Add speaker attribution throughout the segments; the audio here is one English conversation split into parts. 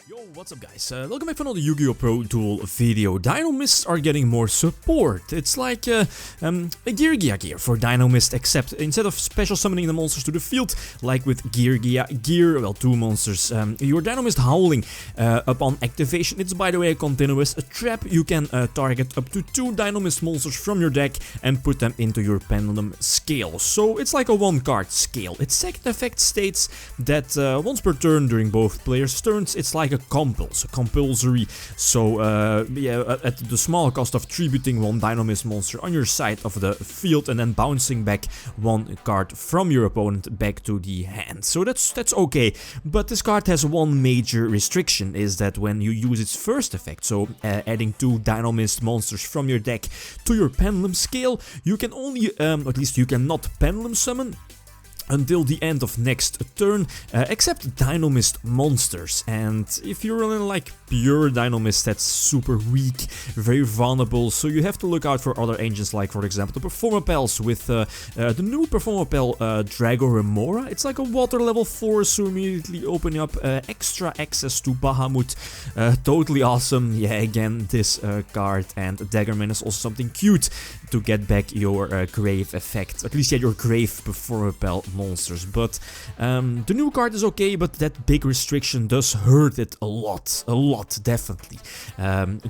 Speaker 1: Yo, what's up guys? Welcome back for another YgoPro duel video. Dinomists are getting more support. It's like a gear for Dinomist, except instead of special summoning the monsters to the field, like with gear, well, two monsters, your Dinomist Howling, upon activation, it's by the way a continuous trap. You can target up to 2 Dinomist monsters from your deck and put them into your pendulum scale. So it's like a 1-card scale. Its second effect states that once per turn during both players' turns, it's like a compulsory. So yeah, at the small cost of tributing 1 Dinomist monster on your side of the field and then bouncing back 1 card from your opponent back to the hand. So that's okay, but this card has one major restriction, is that when you use its first effect, so adding 2 Dinomist monsters from your deck to your pendulum scale, you can only, at least you cannot pendulum summon until the end of next turn, except Dinomist monsters. And if you're running like pure Dinomist, that's super weak, very vulnerable, so you have to look out for other engines, like for example the Performapels with the new Performapel Drago Remora. It's like a water level 4, so immediately opening up extra access to Bahamut. Totally awesome. Yeah, again, this card, and Daggerman is also something cute to get back your grave effect, at least yeah, your grave Performapel monsters. But the new card is okay, but that big restriction does hurt it a lot, definitely.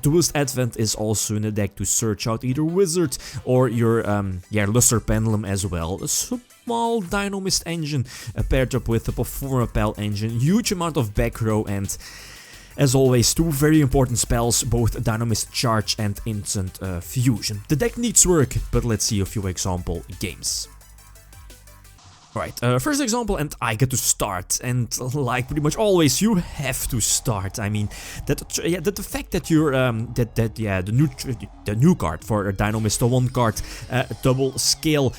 Speaker 1: Duelist Advent is also in the deck to search out either Wizard or your Luster Pendulum as well. A small Dinomist engine paired up with the Performapel engine, huge amount of back row, and as always, 2 very important spells, both Dinomist Charge and Instant Fusion. The deck needs work, but let's see a few example games. Alright, first example, and I get to start, and like pretty much always, you have to start. I mean, the fact that you're the new card for a Dinomist, the 1 card double scale,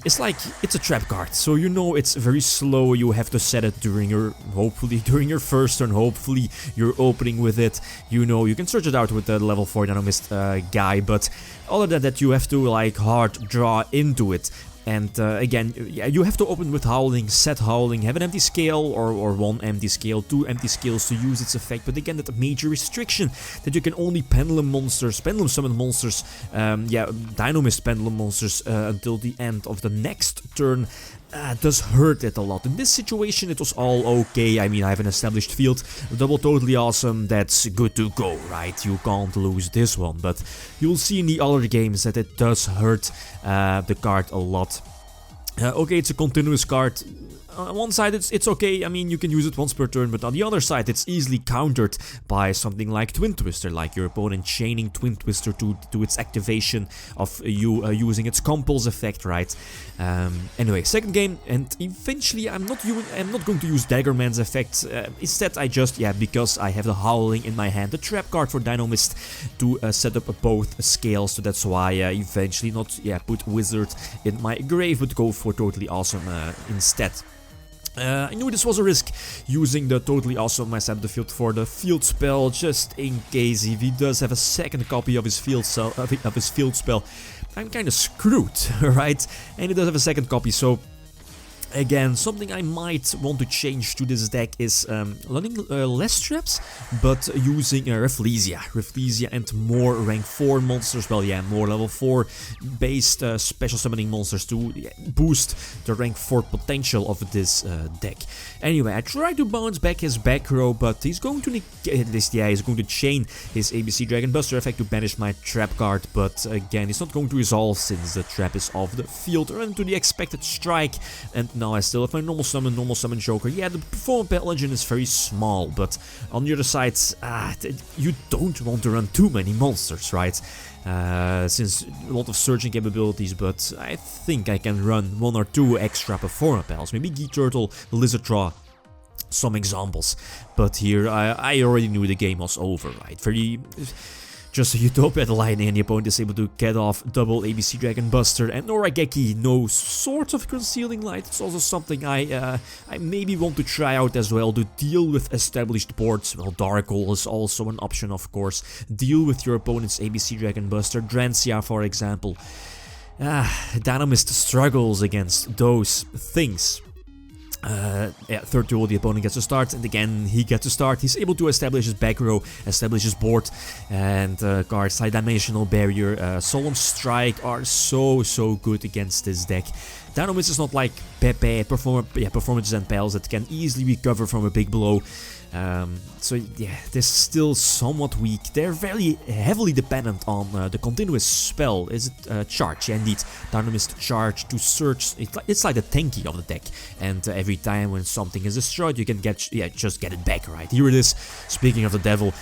Speaker 1: is like, it's a trap card, so you know it's very slow. You have to set it during your, hopefully during your first turn. Hopefully you're opening with it. You know, you can search it out with the level 4 Dinomist guy, but other than that, you have to like hard draw into it. And again, yeah, you have to open with Howling, set Howling, have an empty scale or 1 empty scale, 2 empty scales to use its effect. But again, that major restriction that you can only pendulum summon monsters, Dinomist pendulum monsters until the end of the next turn. Does hurt it a lot. In this situation it was all okay. I mean, I have an established field, double totally awesome, that's good to go, right? You can't lose this one, but you'll see in the other games that it does hurt the card a lot. Okay, it's a continuous card. On one side it's okay, I mean you can use it once per turn, but on the other side it's easily countered by something like Twin Twister, like your opponent chaining Twin Twister to its activation of you using its compulse effect, right? Anyway, second game, and eventually I'm not going to use Daggerman's effect. Instead I just, because I have the Howling in my hand, the trap card for Dinomist to set up both scales, so that's why eventually not put Wizard in my grave, but go for Totally Awesome instead. I knew this was a risk, using the Totally Awesome on my side of the field for the field spell, just in case if he does have a second copy of his field spell, I'm kinda screwed, right? And he does have a second copy, so again, something I might want to change to this deck is running less traps, but using Rafflesia and more rank 4 monsters, well yeah, more level 4 based special summoning monsters to boost the rank 4 potential of this deck. Anyway, I tried to bounce back his back row, but he's going to he's going to chain his ABC Dragon Buster effect to banish my trap card, but again, it's not going to resolve since the trap is off the field. Run to the expected strike, and now I still have my normal summon Joker. Yeah, the Performapel engine is very small, but on the other side, you don't want to run too many monsters, right? Since a lot of searching capabilities, but I think I can run 1 or 2 extra Performapels, maybe Geeturtle, Lizard Draw, some examples. But here, I already knew the game was over, right? Just a Utopia at the Lightning, and the opponent is able to get off double ABC Dragon Buster and Norageki, no sort of Concealing Light. It's also something I maybe want to try out as well, to deal with established boards. Well, Dark Hole is also an option, of course. Deal with your opponent's ABC Dragon Buster, Drancia for example. Dinomist struggles against those things. Yeah, third duel, the opponent gets to start, and again he gets to start. He's able to establish his back row, establish his board, and cards like Dimensional Barrier, Solemn Strike are so good against this deck. Dinomist is not like Pepe, performances and pals that can easily recover from a big blow. So yeah, they're still somewhat weak. They're very heavily dependent on the continuous spell. Is it charge? Yeah, indeed. Dinomist charge to search. It's like the tanky of the deck. And every time when something is destroyed, you can just get it back, right? Here it is. Speaking of the devil,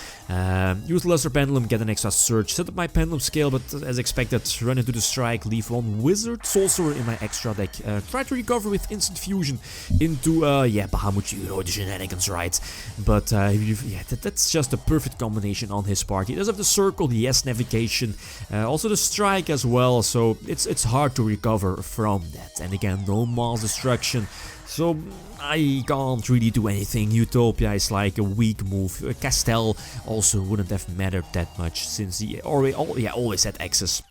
Speaker 1: use Lesser Pendulum, get an extra search. Set up my pendulum scale, but as expected, run into the strike. Leave one wizard sorcerer in my extra deck. Try to recover with instant fusion into Bahamut, you know the shenanigans, right? But that's just a perfect combination on his part. He does have the circle, he has navigation, also the strike as well, so it's hard to recover from that. And again, no mass destruction, so I can't really do anything. Utopia is like a weak move. Castell also wouldn't have mattered that much since he always had access.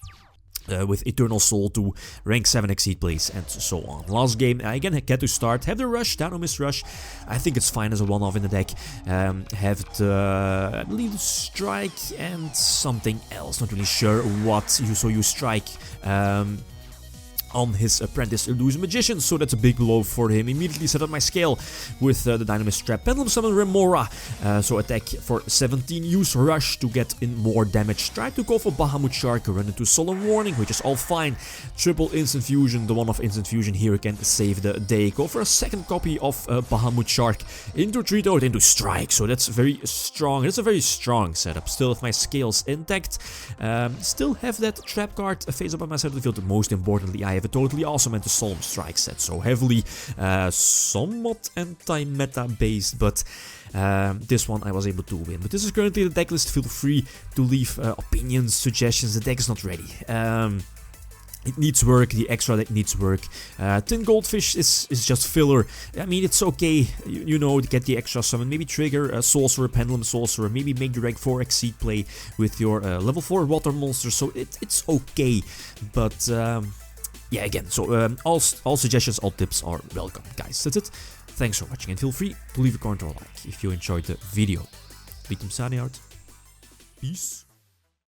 Speaker 1: With Eternal Soul to rank 7 Exceed Plays and so on. Last game, I again get to start, have the rush, Dinomist rush. I think it's fine as a one-off in the deck. Have the, I believe, the strike and something else, not really sure what. So you strike on his apprentice Illusion Magician, so that's a big blow for him. Immediately set up my scale with the Dinomist Trap. Pendulum Summon Remora, so attack for 17, use Rush to get in more damage. Try to go for Bahamut Shark, run into Solemn Warning, which is all fine. Triple Instant Fusion, the one of Instant Fusion here can save the day. Go for a second copy of Bahamut Shark into Treat Out, into Strike, so that's very strong. It's a very strong setup. Still have my scales intact. Still have that trap card face up on my side of the field. Most importantly, I have a Totally Awesome and the Solemn Strike set, so heavily somewhat anti-meta based, but this one I was able to win. But this is currently the deck list. Feel free to leave opinions, suggestions. The deck is not ready. It needs work, the extra deck needs work. Tin Goldfish is just filler. I mean, it's okay, you know, to get the extra summon. Maybe trigger a Sorcerer, Pendulum Sorcerer. Maybe make the rank 4 Exceed play with your level 4 Water Monster. So it's okay, but yeah, again, so all suggestions, all tips are welcome, guys. That's it. Thanks for watching, and feel free to leave a comment or a like if you enjoyed the video. Lithium signing out. Peace.